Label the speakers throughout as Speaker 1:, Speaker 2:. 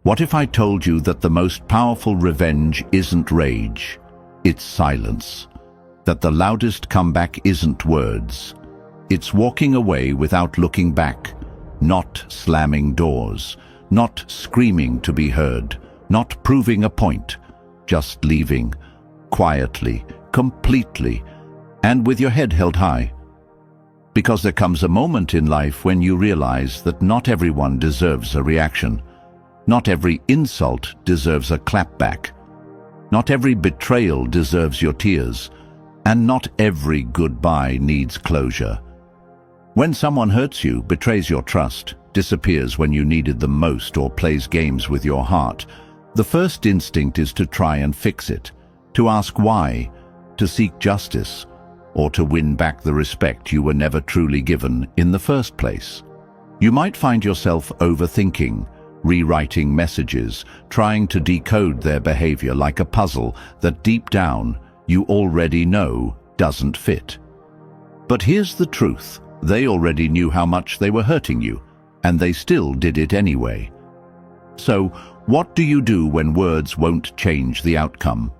Speaker 1: What if I told you that the most powerful revenge isn't rage, it's silence? That the loudest comeback isn't words, it's walking away without looking back, not slamming doors, not screaming to be heard, not proving a point, just leaving, quietly, completely, and with your head held high. Because there comes a moment in life when you realize that not everyone deserves a reaction. Not every insult deserves a clapback. Not every betrayal deserves your tears. And not every goodbye needs closure. When someone hurts you, betrays your trust, disappears when you needed them most, or plays games with your heart, the first instinct is to try and fix it, to ask why, to seek justice, or to win back the respect you were never truly given in the first place. You might find yourself overthinking, rewriting messages, trying to decode their behavior like a puzzle that deep down you already know doesn't fit. But here's the truth. They already knew how much they were hurting you, and they still did it anyway. So, what do you do when words won't change the outcome?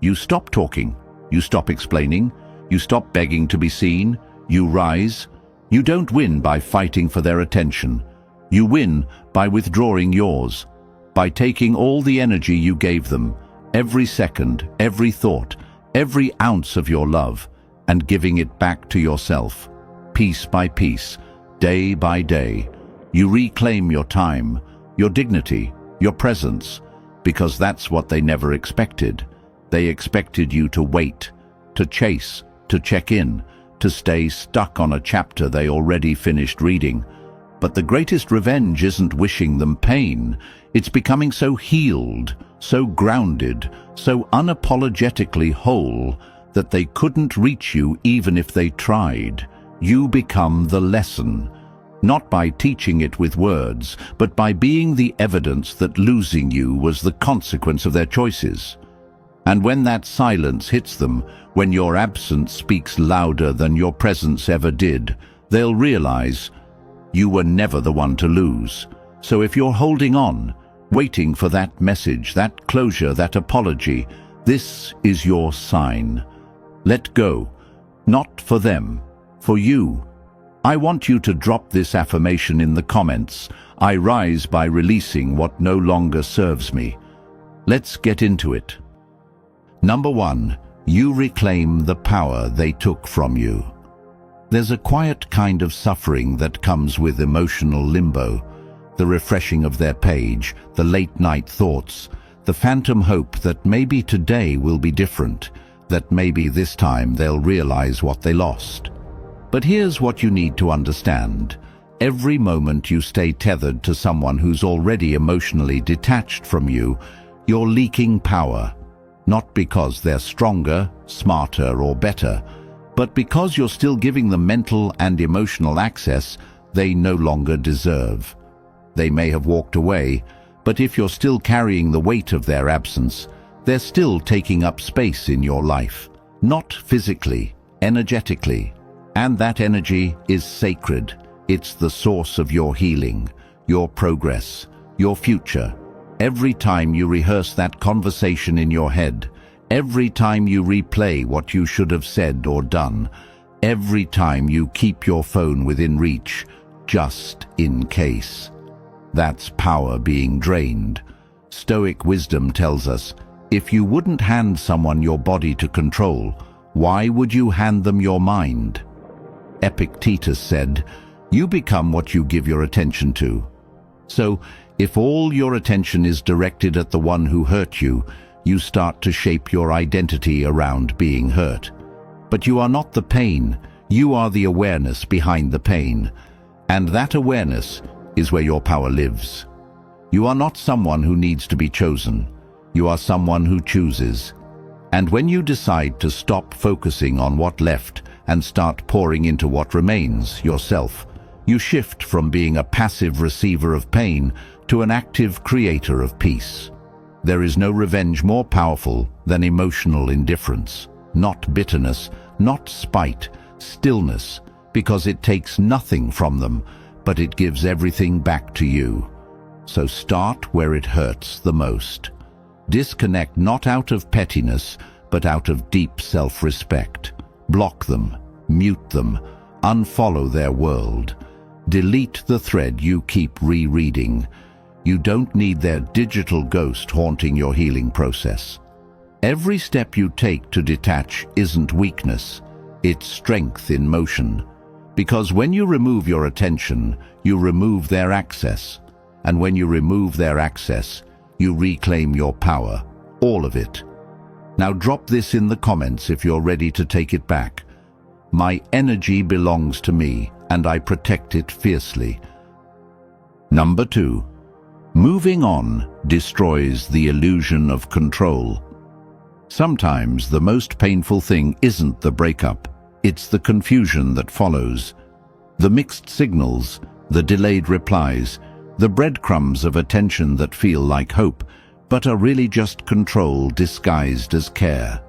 Speaker 1: You stop talking, you stop explaining, you stop begging to be seen, you rise. You don't win by fighting for their attention. You win by withdrawing yours, by taking all the energy you gave them, every second, every thought, every ounce of your love, and giving it back to yourself, piece by piece, day by day. You reclaim your time, your dignity, your presence, because that's what they never expected. They expected you to wait, to chase, to check in, to stay stuck on a chapter they already finished reading. But the greatest revenge isn't wishing them pain. It's becoming so healed, so grounded, so unapologetically whole that they couldn't reach you even if they tried. You become the lesson, not by teaching it with words, but by being the evidence that losing you was the consequence of their choices. And when that silence hits them, when your absence speaks louder than your presence ever did, they'll realize you were never the one to lose. So if you're holding on, waiting for that message, that closure, that apology, this is your sign. Let go, not for them, for you. I want you to drop this affirmation in the comments. I rise by releasing what no longer serves me. Let's get into it. Number 1, you reclaim the power they took from you. There's a quiet kind of suffering that comes with emotional limbo, the refreshing of their page, the late-night thoughts, the phantom hope that maybe today will be different, that maybe this time they'll realize what they lost. But here's what you need to understand. Every moment you stay tethered to someone who's already emotionally detached from you, you're leaking power, not because they're stronger, smarter, or better, but because you're still giving them mental and emotional access they no longer deserve. They may have walked away, but if you're still carrying the weight of their absence, they're still taking up space in your life, not physically, energetically. And that energy is sacred. It's the source of your healing, your progress, your future. Every time you rehearse that conversation in your head, every time you replay what you should have said or done, every time you keep your phone within reach, just in case. That's power being drained. Stoic wisdom tells us, if you wouldn't hand someone your body to control, why would you hand them your mind? Epictetus said, you become what you give your attention to. So, if all your attention is directed at the one who hurt you, you start to shape your identity around being hurt. But you are not the pain, you are the awareness behind the pain. And that awareness is where your power lives. You are not someone who needs to be chosen. You are someone who chooses. And when you decide to stop focusing on what left and start pouring into what remains, yourself, you shift from being a passive receiver of pain to an active creator of peace. There is no revenge more powerful than emotional indifference, not bitterness, not spite, stillness, because it takes nothing from them, but it gives everything back to you. So start where it hurts the most. Disconnect not out of pettiness, but out of deep self-respect. Block them, mute them, unfollow their world. Delete the thread you keep rereading. You don't need their digital ghost haunting your healing process. Every step you take to detach isn't weakness, it's strength in motion. Because when you remove your attention, you remove their access. And when you remove their access, you reclaim your power, all of it. Now drop this in the comments if you're ready to take it back. My energy belongs to me, and I protect it fiercely. Number 2. Moving on destroys the illusion of control. Sometimes the most painful thing isn't the breakup, it's the confusion that follows. The mixed signals, the delayed replies, the breadcrumbs of attention that feel like hope, but are really just control disguised as care.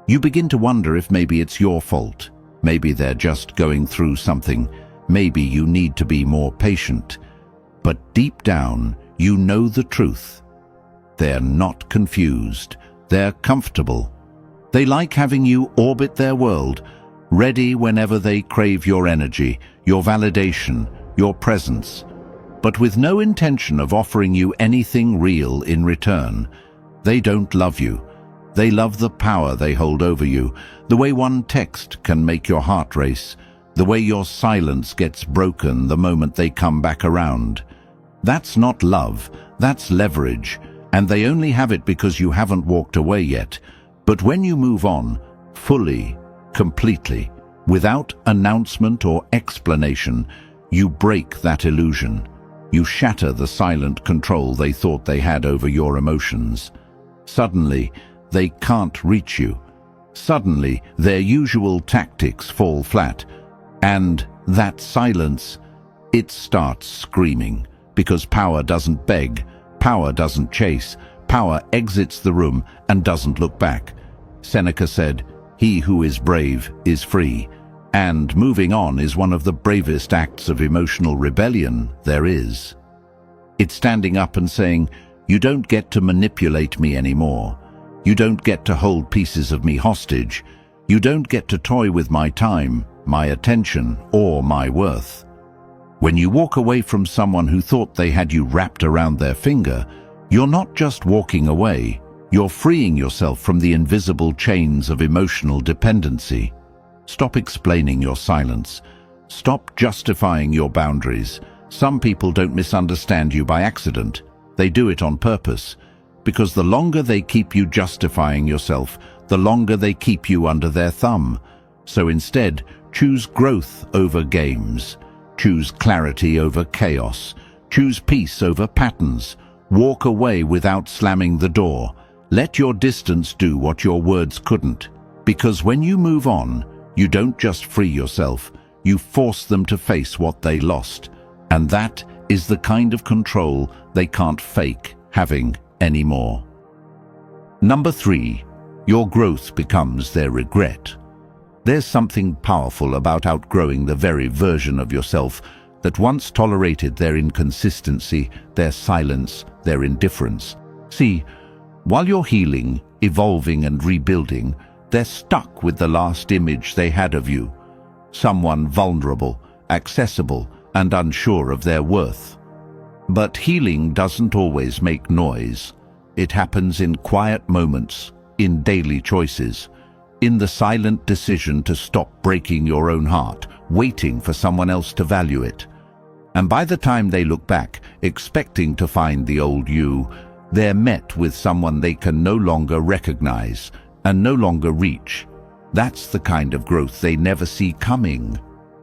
Speaker 1: You begin to wonder if maybe it's your fault. Maybe they're just going through something. Maybe you need to be more patient. But deep down, you know the truth. They're not confused. They're comfortable. They like having you orbit their world, ready whenever they crave your energy, your validation, your presence, but with no intention of offering you anything real in return. They don't love you. They love the power they hold over you, the way one text can make your heart race, the way your silence gets broken the moment they come back around. That's not love, that's leverage, and they only have it because you haven't walked away yet. But when you move on, fully, completely, without announcement or explanation, you break that illusion. You shatter the silent control they thought they had over your emotions. Suddenly, they can't reach you. Suddenly, their usual tactics fall flat. And that silence, it starts screaming. Because power doesn't beg, power doesn't chase, power exits the room and doesn't look back. Seneca said, "He who is brave is free." And moving on is one of the bravest acts of emotional rebellion there is. It's standing up and saying, "You don't get to manipulate me anymore. You don't get to hold pieces of me hostage. You don't get to toy with my time, my attention, or my worth." When you walk away from someone who thought they had you wrapped around their finger, you're not just walking away, you're freeing yourself from the invisible chains of emotional dependency. Stop explaining your silence. Stop justifying your boundaries. Some people don't misunderstand you by accident. They do it on purpose. Because the longer they keep you justifying yourself, the longer they keep you under their thumb. So instead, choose growth over games. Choose clarity over chaos. Choose peace over patterns. Walk away without slamming the door. Let your distance do what your words couldn't. Because when you move on, you don't just free yourself, you force them to face what they lost. And that is the kind of control they can't fake having anymore. Number 3, your growth becomes their regret. There's something powerful about outgrowing the very version of yourself that once tolerated their inconsistency, their silence, their indifference. See, while you're healing, evolving and rebuilding, they're stuck with the last image they had of you. Someone vulnerable, accessible, and unsure of their worth. But healing doesn't always make noise. It happens in quiet moments, in daily choices, in the silent decision to stop breaking your own heart, waiting for someone else to value it. And by the time they look back, expecting to find the old you, they're met with someone they can no longer recognize and no longer reach. That's the kind of growth they never see coming.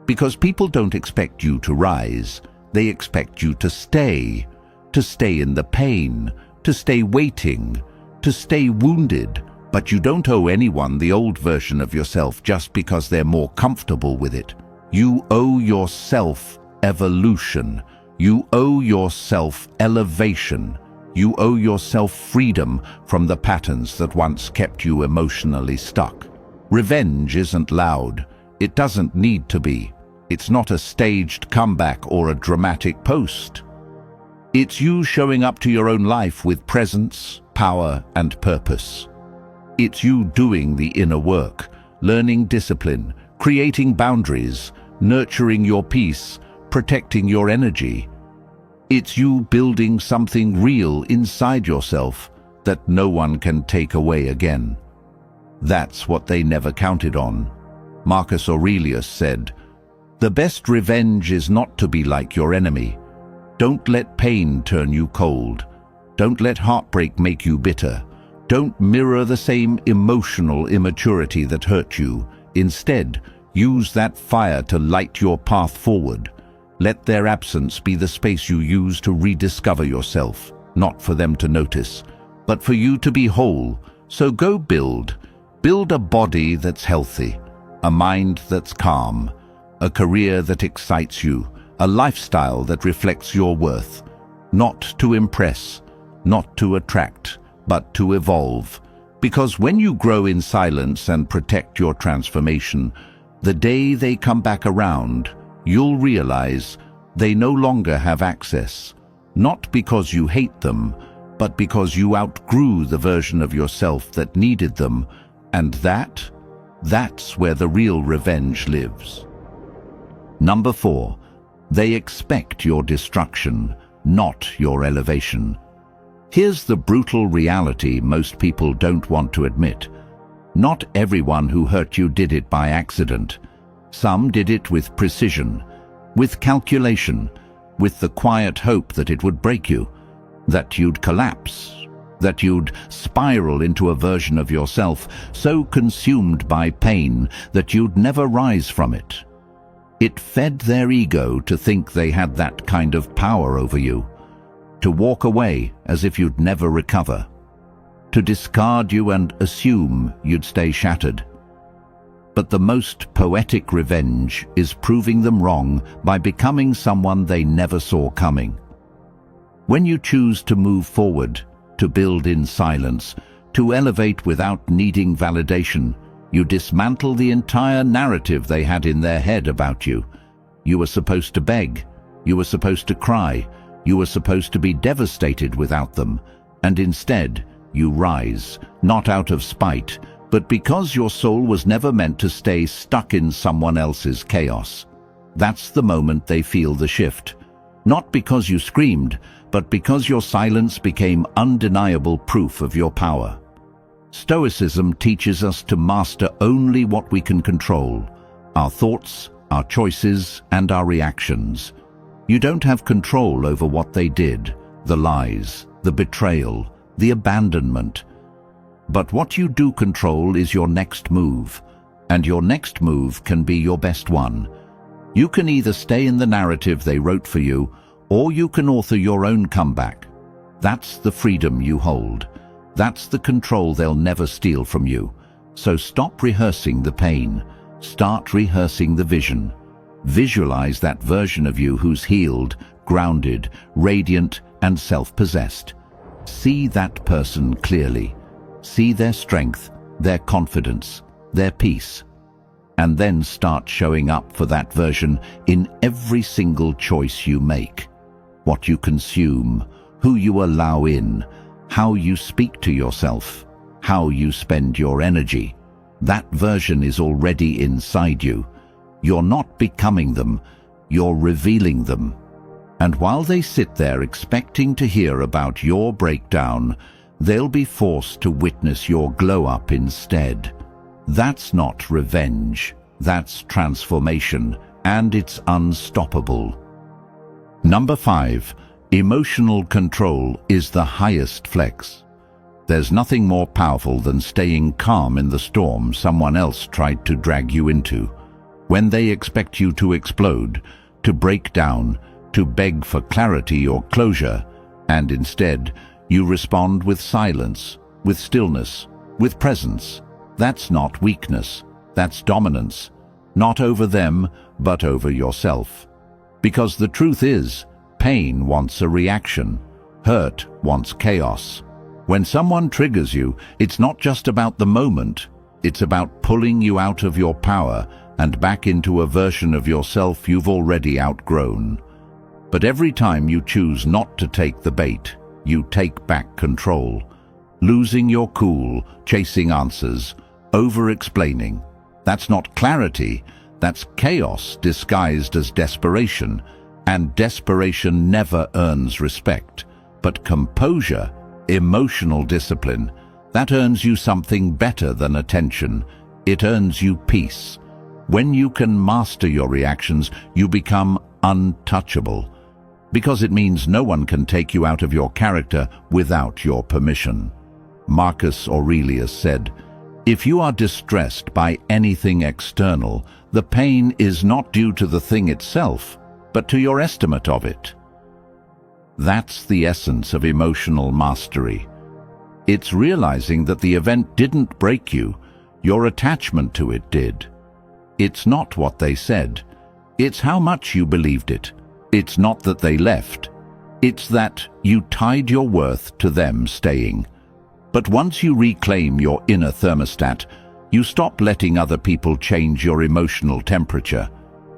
Speaker 1: Because people don't expect you to rise. They expect you to stay in the pain, to stay waiting, to stay wounded. But you don't owe anyone the old version of yourself just because they're more comfortable with it. You owe yourself evolution. You owe yourself elevation. You owe yourself freedom from the patterns that once kept you emotionally stuck. Revenge isn't loud. It doesn't need to be. It's not a staged comeback or a dramatic post. It's you showing up to your own life with presence, power, and purpose. It's you doing the inner work, learning discipline, creating boundaries, nurturing your peace, protecting your energy. It's you building something real inside yourself that no one can take away again. That's what they never counted on. Marcus Aurelius said, "The best revenge is not to be like your enemy. Don't let pain turn you cold. Don't let heartbreak make you bitter. Don't mirror the same emotional immaturity that hurt you. Instead, use that fire to light your path forward. Let their absence be the space you use to rediscover yourself, not for them to notice, but for you to be whole. So go build. Build a body that's healthy, a mind that's calm, a career that excites you, a lifestyle that reflects your worth. Not to impress, not to attract, but to evolve. Because when you grow in silence and protect your transformation, the day they come back around, you'll realize they no longer have access. Not because you hate them, but because you outgrew the version of yourself that needed them. And that's where the real revenge lives. Number 4, they expect your destruction, not your elevation. Here's the brutal reality most people don't want to admit. Not everyone who hurt you did it by accident. Some did it with precision, with calculation, with the quiet hope that it would break you, that you'd collapse, that you'd spiral into a version of yourself so consumed by pain that you'd never rise from it. It fed their ego to think they had that kind of power over you, to walk away as if you'd never recover, to discard you and assume you'd stay shattered. But the most poetic revenge is proving them wrong by becoming someone they never saw coming. When you choose to move forward, to build in silence, to elevate without needing validation, you dismantle the entire narrative they had in their head about you. You were supposed to beg, you were supposed to cry, you were supposed to be devastated without them, and instead you rise, not out of spite, but because your soul was never meant to stay stuck in someone else's chaos. That's the moment they feel the shift. Not because you screamed, but because your silence became undeniable proof of your power. Stoicism teaches us to master only what we can control: our thoughts, our choices, and our reactions. You don't have control over what they did, the lies, the betrayal, the abandonment. But what you do control is your next move, and your next move can be your best one. You can either stay in the narrative they wrote for you, or you can author your own comeback. That's the freedom you hold. That's the control they'll never steal from you. So stop rehearsing the pain. Start rehearsing the vision. Visualize that version of you who's healed, grounded, radiant, and self-possessed. See that person clearly. See their strength, their confidence, their peace. And then start showing up for that version in every single choice you make. What you consume, who you allow in, how you speak to yourself, how you spend your energy. That version is already inside you. You're not becoming them, you're revealing them. And while they sit there expecting to hear about your breakdown, they'll be forced to witness your glow-up instead. That's not revenge, that's transformation, and it's unstoppable. Number 5, emotional control is the highest flex. There's nothing more powerful than staying calm in the storm someone else tried to drag you into. When they expect you to explode, to break down, to beg for clarity or closure, and instead you respond with silence, with stillness, with presence. That's not weakness, that's dominance. Not over them, but over yourself. Because the truth is, pain wants a reaction. Hurt wants chaos. When someone triggers you, it's not just about the moment. It's about pulling you out of your power and back into a version of yourself you've already outgrown. But every time you choose not to take the bait, you take back control, losing your cool, chasing answers, over-explaining. That's not clarity, that's chaos disguised as desperation, and desperation never earns respect. But composure, emotional discipline, that earns you something better than attention. It earns you peace. When you can master your reactions, you become untouchable, because it means no one can take you out of your character without your permission. Marcus Aurelius said, "If you are distressed by anything external, the pain is not due to the thing itself, but to your estimate of it." That's the essence of emotional mastery. It's realizing that the event didn't break you, your attachment to it did. It's not what they said, it's how much you believed it. It's not that they left, it's that you tied your worth to them staying. But once you reclaim your inner thermostat, you stop letting other people change your emotional temperature.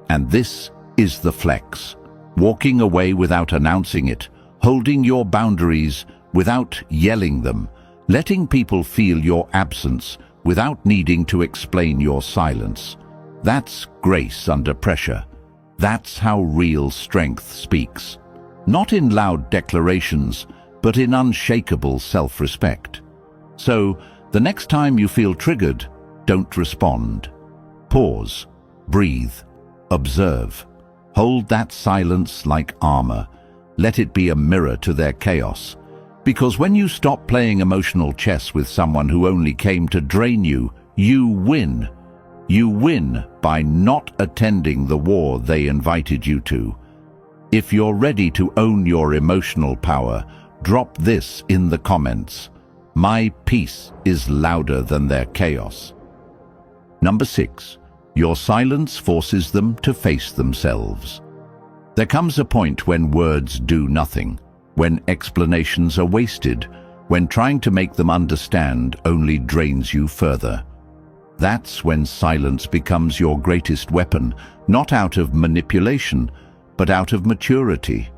Speaker 1: And this is the flex. Walking away without announcing it, holding your boundaries without yelling them, letting people feel your absence without needing to explain your silence. That's grace under pressure. That's how real strength speaks. Not in loud declarations, but in unshakable self-respect. So, the next time you feel triggered, don't respond. Pause, breathe, observe. Hold that silence like armor. Let it be a mirror to their chaos. Because when you stop playing emotional chess with someone who only came to drain you, you win. You win by not attending the war they invited you to. If you're ready to own your emotional power, drop this in the comments. My peace is louder than their chaos. Number 6. Your silence forces them to face themselves. There comes a point when words do nothing, when explanations are wasted, when trying to make them understand only drains you further. That's when silence becomes your greatest weapon, not out of manipulation, but out of maturity.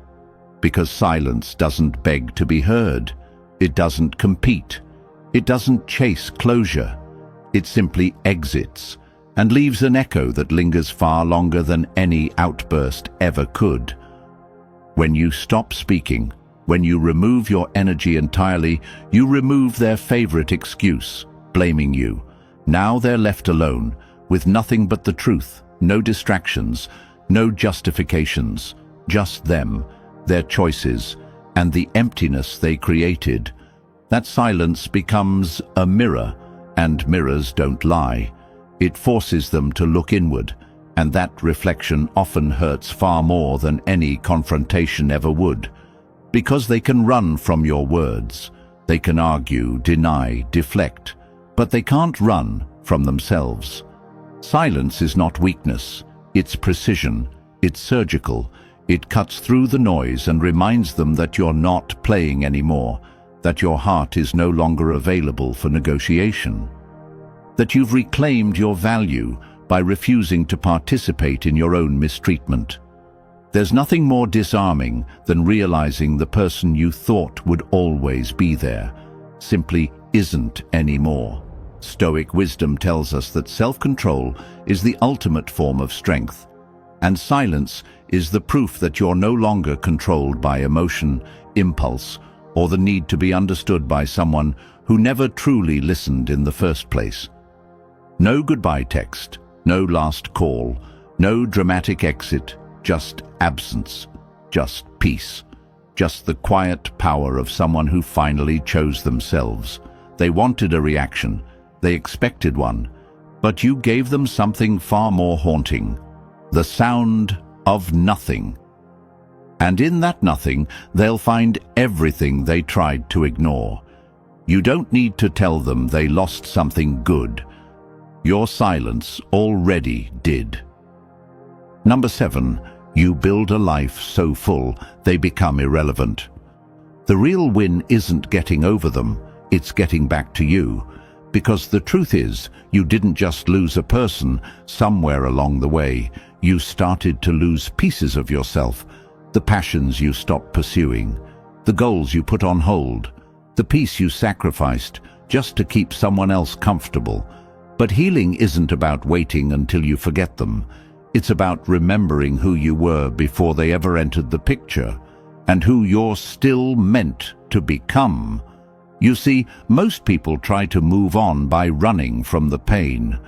Speaker 1: Because silence doesn't beg to be heard. It doesn't compete. It doesn't chase closure. It simply exits and leaves an echo that lingers far longer than any outburst ever could. When you stop speaking, when you remove your energy entirely, you remove their favorite excuse, blaming you. Now they're left alone, with nothing but the truth, no distractions, no justifications, just them, their choices, and the emptiness they created. That silence becomes a mirror, and mirrors don't lie. It forces them to look inward, and that reflection often hurts far more than any confrontation ever would. Because they can run from your words, they can argue, deny, deflect, but they can't run from themselves. Silence is not weakness, it's precision, it's surgical. It cuts through the noise and reminds them that you're not playing anymore, that your heart is no longer available for negotiation, that you've reclaimed your value by refusing to participate in your own mistreatment. There's nothing more disarming than realizing the person you thought would always be there simply isn't anymore. Stoic wisdom tells us that self-control is the ultimate form of strength, and silence is the proof that you're no longer controlled by emotion, impulse, or the need to be understood by someone who never truly listened in the first place. No goodbye text, no last call, no dramatic exit, just absence, just peace, just the quiet power of someone who finally chose themselves. They wanted a reaction, they expected one, but you gave them something far more haunting, the sound of nothing. And in that nothing, they'll find everything they tried to ignore. You don't need to tell them they lost something good. Your silence already did. Number 7, you build a life so full they become irrelevant. The real win isn't getting over them, it's getting back to you. Because the truth is, you didn't just lose a person somewhere along the way. You started to lose pieces of yourself, the passions you stopped pursuing, the goals you put on hold, the peace you sacrificed just to keep someone else comfortable. But healing isn't about waiting until you forget them. It's about remembering who you were before they ever entered the picture, and who you're still meant to become. You see, most people try to move on by running from the pain.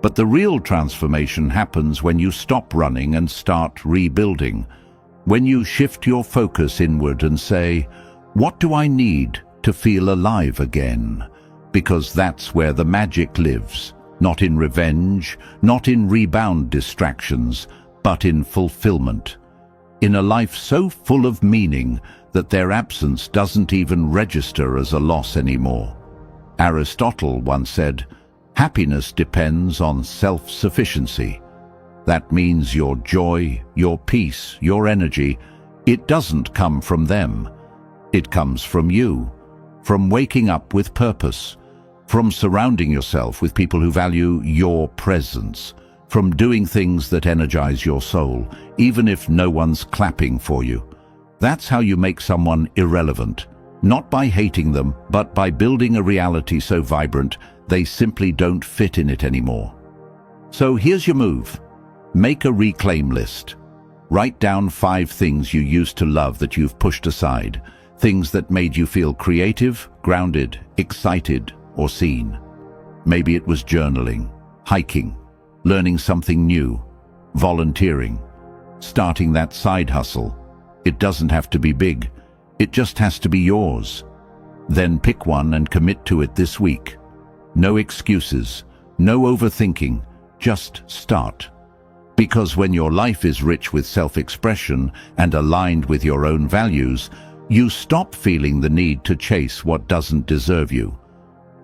Speaker 1: But the real transformation happens when you stop running and start rebuilding. When you shift your focus inward and say, "What do I need to feel alive again?" Because that's where the magic lives. Not in revenge, not in rebound distractions, but in fulfillment. In a life so full of meaning that their absence doesn't even register as a loss anymore. Aristotle once said, "Happiness depends on self-sufficiency." That means your joy, your peace, your energy, it doesn't come from them. It comes from you, from waking up with purpose, from surrounding yourself with people who value your presence, from doing things that energize your soul, even if no one's clapping for you. That's how you make someone irrelevant, not by hating them, but by building a reality so vibrant they simply don't fit in it anymore. So here's your move. Make a reclaim list. Write down 5 things you used to love that you've pushed aside, things that made you feel creative, grounded, excited, or seen. Maybe it was journaling, hiking, learning something new, volunteering, starting that side hustle. It doesn't have to be big. It just has to be yours. Then pick one and commit to it this week. No excuses, no overthinking, just start. Because when your life is rich with self-expression and aligned with your own values, you stop feeling the need to chase what doesn't deserve you.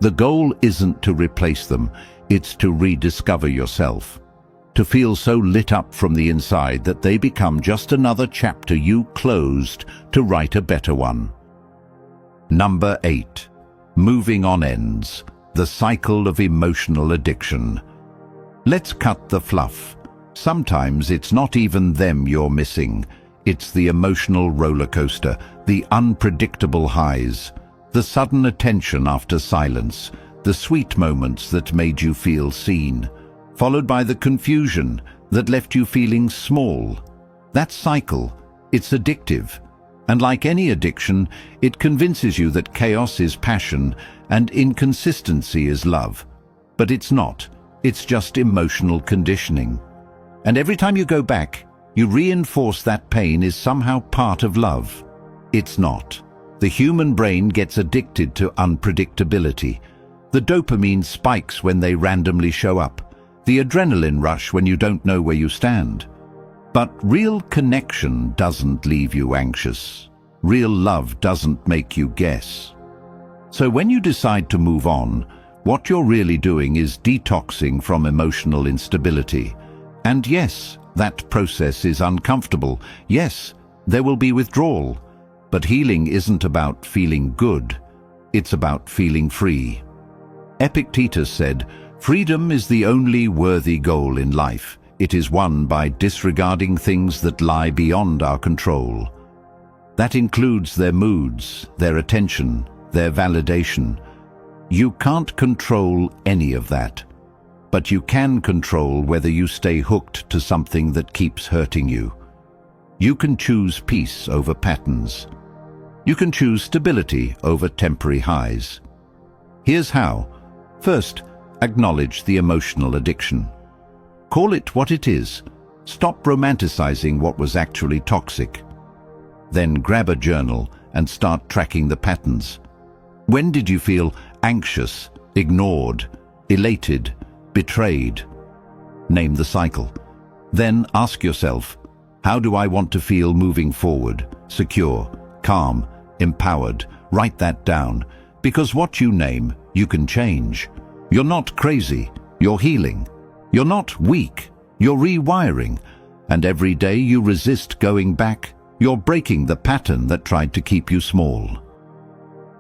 Speaker 1: The goal isn't to replace them, it's to rediscover yourself. To feel so lit up from the inside that they become just another chapter you closed to write a better one. Number 8. Moving on ends. The cycle of emotional addiction. Let's cut the fluff. Sometimes it's not even them you're missing. It's the emotional roller coaster, the unpredictable highs, the sudden attention after silence, the sweet moments that made you feel seen, followed by the confusion that left you feeling small. That cycle, it's addictive. And like any addiction, it convinces you that chaos is passion and inconsistency is love. But it's not. It's just emotional conditioning. And every time you go back, you reinforce that pain is somehow part of love. It's not. The human brain gets addicted to unpredictability. The dopamine spikes when they randomly show up. The adrenaline rush when you don't know where you stand. But real connection doesn't leave you anxious. Real love doesn't make you guess. So when you decide to move on, what you're really doing is detoxing from emotional instability. And yes, that process is uncomfortable. Yes, there will be withdrawal. But healing isn't about feeling good. It's about feeling free. Epictetus said, "Freedom is the only worthy goal in life. It is won by disregarding things that lie beyond our control." That includes their moods, their attention, their validation. You can't control any of that. But you can control whether you stay hooked to something that keeps hurting you. You can choose peace over patterns. You can choose stability over temporary highs. Here's how. First, acknowledge the emotional addiction. Call it what it is. Stop romanticizing what was actually toxic. Then grab a journal and start tracking the patterns. When did you feel anxious, ignored, elated, betrayed? Name the cycle. Then ask yourself, how do I want to feel moving forward? Secure, calm, empowered. Write that down, because what you name, you can change. You're not crazy, you're healing. You're not weak, you're rewiring. And every day you resist going back, you're breaking the pattern that tried to keep you small.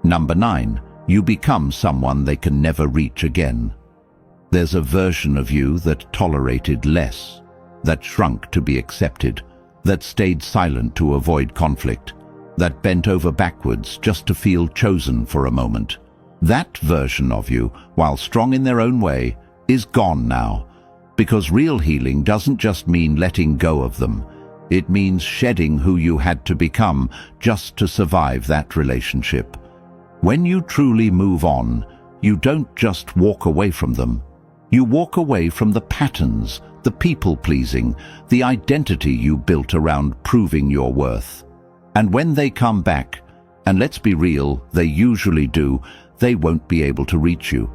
Speaker 1: Number 9, you become someone they can never reach again. There's a version of you that tolerated less, that shrunk to be accepted, that stayed silent to avoid conflict, that bent over backwards just to feel chosen for a moment. That version of you, while strong in their own way, is gone now, because real healing doesn't just mean letting go of them. It means shedding who you had to become just to survive that relationship. When you truly move on, you don't just walk away from them. You walk away from the patterns, the people-pleasing, the identity you built around proving your worth. And when they come back, and let's be real, they usually do, they won't be able to reach you.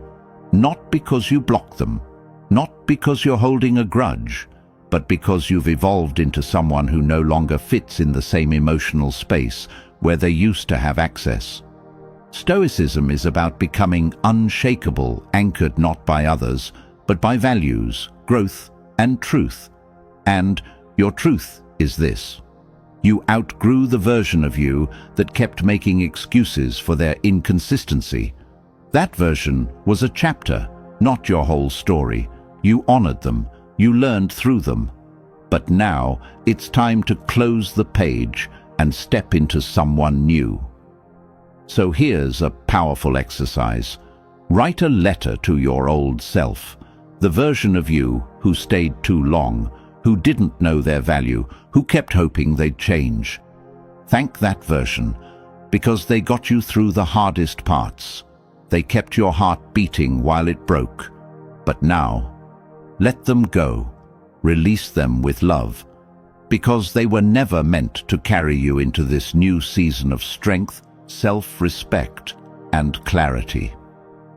Speaker 1: Not because you block them, not because you're holding a grudge, but because you've evolved into someone who no longer fits in the same emotional space where they used to have access. Stoicism is about becoming unshakable, anchored not by others, but by values, growth, and truth. And your truth is this: you outgrew the version of you that kept making excuses for their inconsistency. That version was a chapter, not your whole story. You honored them, you learned through them. But now it's time to close the page and step into someone new. So here's a powerful exercise. Write a letter to your old self, the version of you who stayed too long, who didn't know their value, who kept hoping they'd change. Thank that version, because they got you through the hardest parts. They kept your heart beating while it broke. But now, let them go. Release them with love, because they were never meant to carry you into this new season of strength, self-respect, and clarity.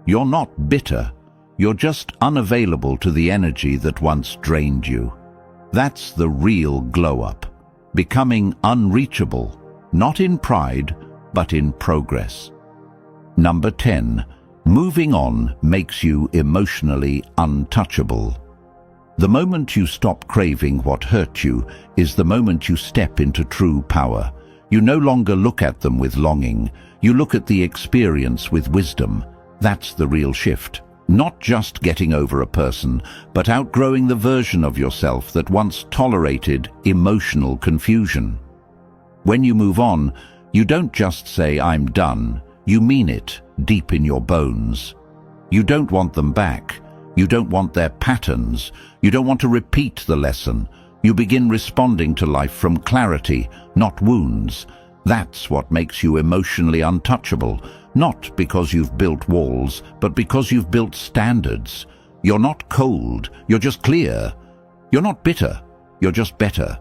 Speaker 1: You're not bitter. You're just unavailable to the energy that once drained you. That's the real glow-up. Becoming unreachable, not in pride, but in progress. Number 10. Moving on makes you emotionally untouchable. The moment you stop craving what hurt you is the moment you step into true power. You no longer look at them with longing. You look at the experience with wisdom. That's the real shift. Not just getting over a person, but outgrowing the version of yourself that once tolerated emotional confusion. When you move on, you don't just say, "I'm done." You mean it deep in your bones. You don't want them back. You don't want their patterns. You don't want to repeat the lesson. You begin responding to life from clarity, not wounds. That's what makes you emotionally untouchable, not because you've built walls, but because you've built standards. You're not cold, you're just clear. You're not bitter, you're just better.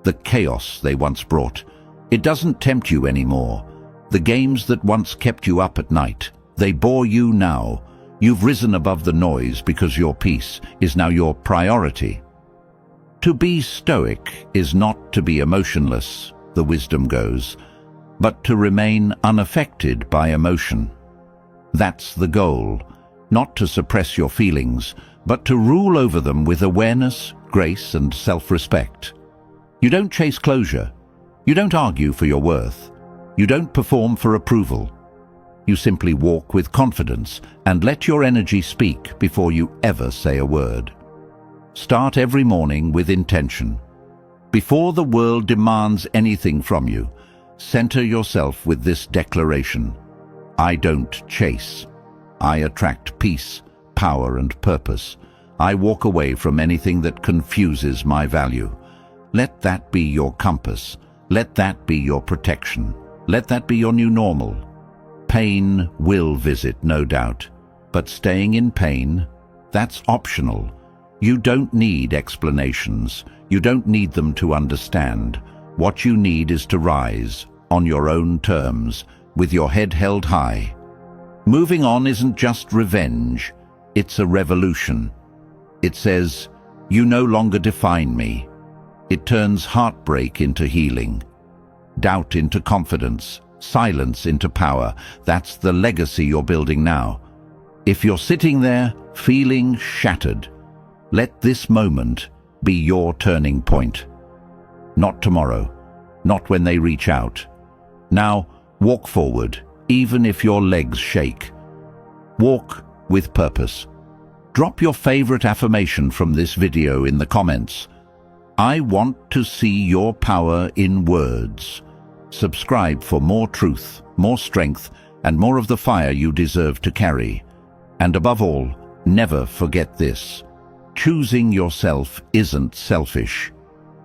Speaker 1: The chaos they once brought, it doesn't tempt you anymore. The games that once kept you up at night, they bore you now. You've risen above the noise because your peace is now your priority. To be stoic is not to be emotionless, the wisdom goes, but to remain unaffected by emotion. That's the goal, not to suppress your feelings, but to rule over them with awareness, grace, and self-respect. You don't chase closure. You don't argue for your worth. You don't perform for approval. You simply walk with confidence and let your energy speak before you ever say a word. Start every morning with intention. Before the world demands anything from you, center yourself with this declaration: I don't chase. I attract peace, power, and purpose. I walk away from anything that confuses my value. Let that be your compass. Let that be your protection. Let that be your new normal. Pain will visit, no doubt, but staying in pain, that's optional. You don't need explanations. You don't need them to understand. What you need is to rise, on your own terms, with your head held high. Moving on isn't just revenge, it's a revolution. It says, you no longer define me. It turns heartbreak into healing, doubt into confidence, silence into power. That's the legacy you're building now. If you're sitting there feeling shattered, let this moment be your turning point. Not tomorrow, not when they reach out. Now, walk forward, even if your legs shake. Walk with purpose. Drop your favorite affirmation from this video in the comments. I want to see your power in words. Subscribe for more truth, more strength, and more of the fire you deserve to carry. And above all, never forget this. Choosing yourself isn't selfish.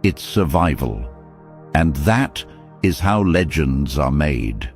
Speaker 1: It's survival. And that is how legends are made.